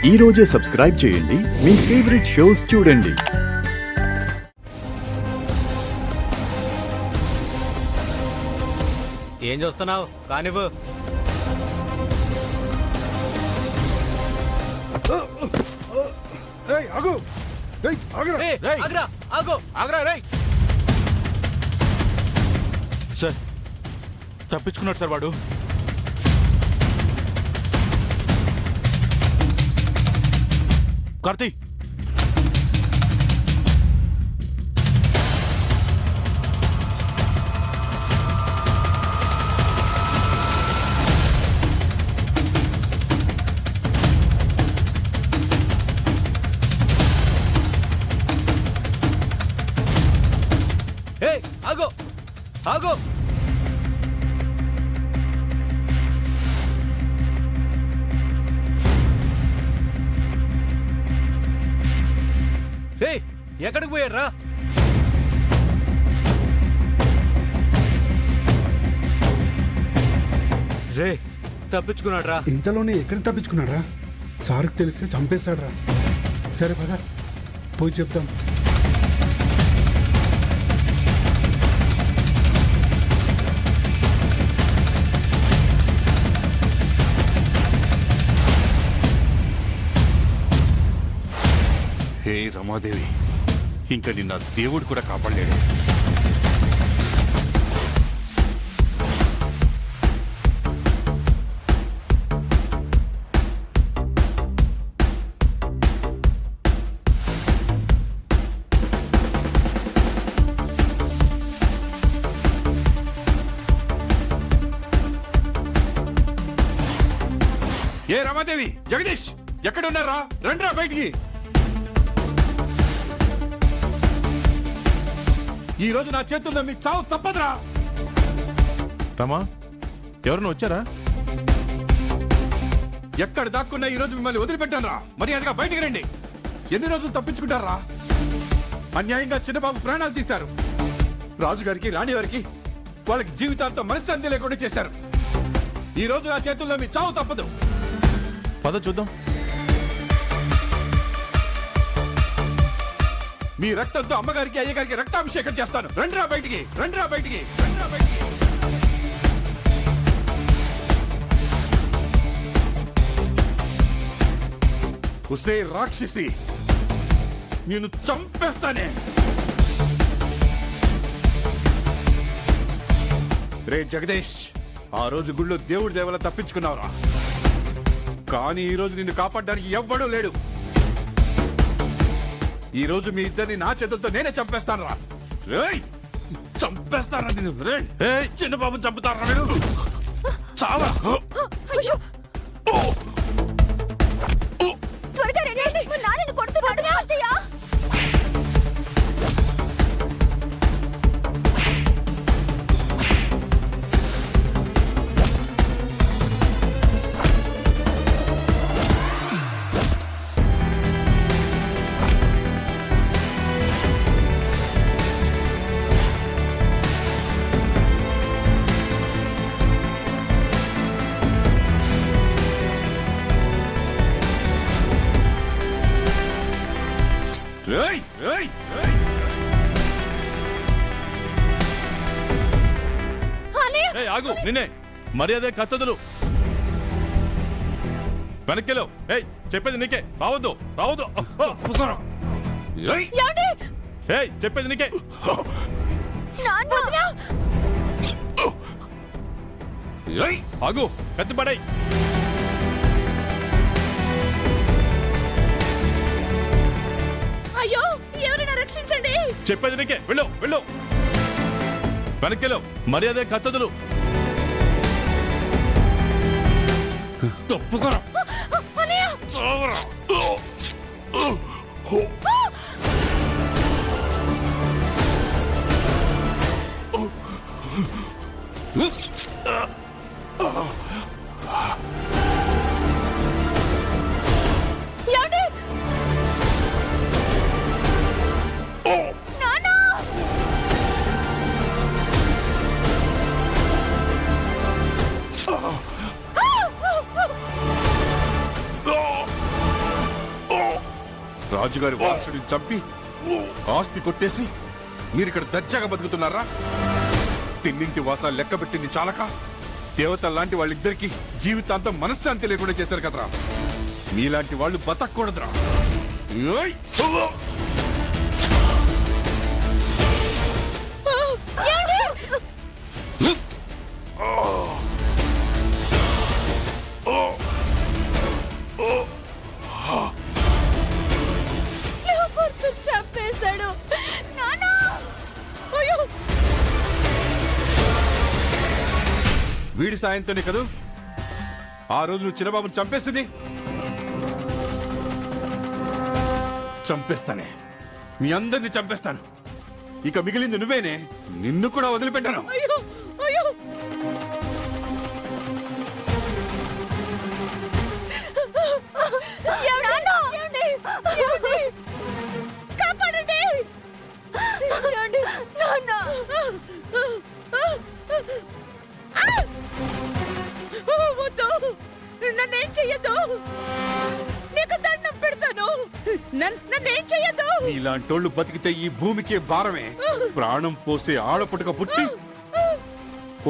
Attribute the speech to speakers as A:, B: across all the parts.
A: ఈ రోజే సబ్స్క్రైబ్ చేయండి, మీ ఫేవరెట్ షోస్ చూడండి.
B: ఏం చూస్తున్నావు? కానివ్వు.
C: సార్ తప్పించుకున్నాడు సార్ వాడు. కార్తీ
B: ఆగో ఆగో. ఎక్కడికి పోయాడ్రా? రే తప్పించుకున్నాడ్రా.
D: ఇంతలోనే ఎక్కడికి తప్పించుకున్నాడ్రా? సార్కి తెలిస్తే చంపేస్తాడ్రా. సరే పద పోయి చెప్తాం.
C: హే రమాదేవి, ఇంకా నిన్న దేవుడు కూడా కాపాడలేడు. ఏ రమాదేవి, జగదీష్ ఎక్కడున్నారా? రండిరా బయటికి. ఈ రోజు నా చేతుల్లో మీ చావు తప్పదురా.
E: రమా, ఎవరన్నా వచ్చారా?
C: ఎక్కడ దాక్కున్నా ఈ రోజు మిమ్మల్ని వదిలిపెట్టానురా. మర్యాదగా బయటికి రండి. ఎన్ని రోజులు తప్పించుకుంటారా? అన్యాయంగా చిన్నబాబు ప్రాణాలు తీశారు. రాజుగారికి, రాణి వారికి వాళ్ళకి జీవితాంతం మనశ్శాంతి లేకుండా చేశారు. ఈ రోజు నా చేతుల్లో మీ చావు తప్పదు.
E: పద చూద్దాం.
C: మీ రక్తంతో అమ్మగారికి, అయ్యగారికి రక్తాభిషేకం చేస్తాను. రండిరా బయటికి, రండిరా బయటికి, రండిరా బయటికి. ఉసే రాక్షసి, నేను చంపేస్తానే. రే జగదీష్, ఆ రోజు గుళ్ళో దేవుడి దేవల తప్పించుకున్నావురా. కానీ ఈ రోజు నిన్ను కాపాడడానికి ఎవ్వడూ లేడు. ఈ రోజు మీ ఇద్దరిని నా చేతులతో నేనే చంపేస్తాను రా. చంపేస్తారా నేను. చిన్న బాబుని చంపుతారా నేను? చాలా
E: ఆగు, నిన్నే మర్యాద కత్తదులు. వెనక్కిలో. చెప్పేది నీకే. రావద్దు, రావద్దు. చెప్పేది నీకే. ఆగు, కత్తి పడాయి.
F: అయ్యో, ఎవరైనా రక్షించండి.
E: చెప్పేది నీకే. వెళ్ళు, వెళ్ళు. వెనక్కిలో. మర్యాద కత్తదులు.
C: తప్పుకోరా. చావరా. రాజుగారి వారసుడిని చంపి ఆస్తి కొట్టేసి మీరిక్కడ దర్జాగా బతుకుతున్నారా? తిన్నింటి వాసాలు లెక్క పెట్టింది చాలక దేవత లాంటి వాళ్ళిద్దరికి జీవితాంతం మనశ్శాంతి లేకుండా చేశారు కదరా. మీలాంటి వాళ్ళు బతకూడదురా. ఏయ్!
F: చంపేశాడు. నాన్న! అయ్యో!
C: వీడి సాయంతోనే కదూ ఆ రోజు నువ్వు చిన్నబాబుని చంపేసింది. చంపేస్తానే, మీ అందరిని చంపేస్తాను. ఇక మిగిలింది నువ్వేనే. నిన్ను కూడా వదిలిపెట్టాను.
F: అయ్యో! అయ్యో! ఏమండి? ఏమండి? కాపాడండి! ఏమండి? నాన్న! వద్దు! నన్నేం చెయ్యొద్దు! నీకు దండం పెడతాను! నన్నేం చెయ్యొద్దు!
C: ఇలాంటోళ్ళు బతికితే ఈ భూమికే భారమే. ప్రాణం పోసే ఆడపుటక పుట్టి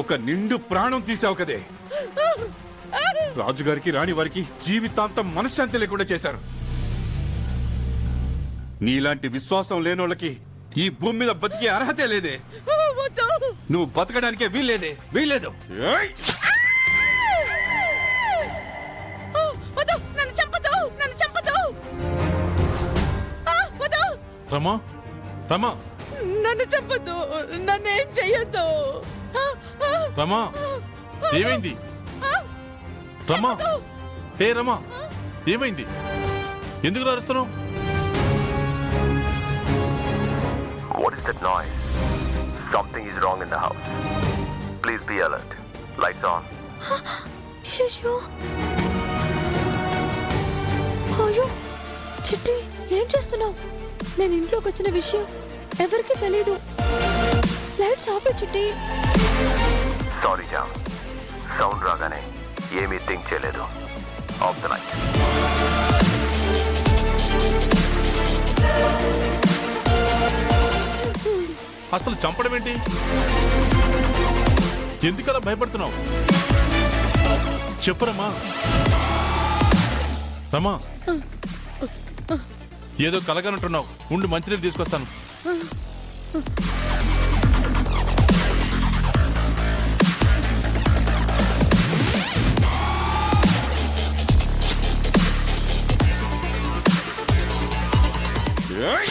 C: ఒక నిండు ప్రాణం తీసావు కదే. రాజుగారికి రాణి వారికి జీవితాంతం మనశ్శాంతి లేకుండా చేశారు. నీలాంటి విశ్వాసం లేనోళ్ళకి ఈ భూమి మీద బతికే అర్హతే లేదే.
F: వద్దు!
C: నువ్వు బతకడానికే వీల్లేదే. వీల్లేదు. ఏయ్!
F: వద్దు! నన్ను చంపదు! నన్ను చంపదు! వద్దు!
E: రమా రమా
F: నన్ను చంపదు! నన్నేం చెయ్యొద్దు!
E: రమా ఏమైంది? రమా ఏ రమా ఏమైంది? ఎందుకు అరుస్తున్నావు?
G: What is that noise? Something is wrong in the house. Please be alert. Lights on.
H: అయ్యో అయ్యో చిట్టి ఏం చేస్తున్నావు? నేను ఇంట్లోకి వచ్చిన విషయం ఎవరికి తెలీదు. లైట్స్ ఆపే చిట్టి.
G: Sorry, Jam. సౌండ్ రాగానే ఏమీ థింక్ చేయలేదు. Of the light.
E: అసలు చంపడం ఏంటి? ఎందుకలా భయపడుతున్నావు? చెప్పురమ్మా. రమా ఏదో కలగనంటున్నావు. ఉండి మంచినీళ్ళు తీసుకొస్తాను.
C: ఏయ్!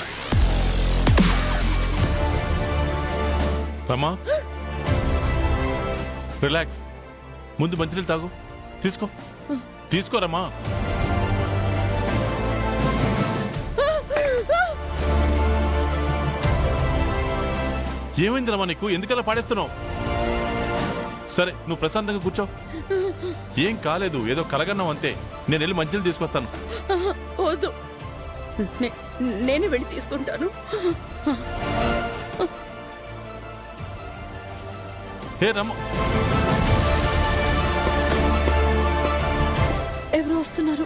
E: రమా రిలాక్స్. ముందు మంచినీళ్ళు తాగు. తీసుకో తీసుకోరమ్మా. ఏమైంది రమా నీకు? ఎందుకలా పాడేస్తున్నావు? సరే నువ్వు ప్రశాంతంగా కూర్చో. ఏం కాలేదు, ఏదో కలగన్నావు అంతే. నేను వెళ్ళి మంచినీళ్ళు తీసుకొస్తాను.
F: వద్దు, నేను వెళ్ళి తీసుకుంటాను.
E: హే రమా.
H: ఎవరు వస్తున్నారు?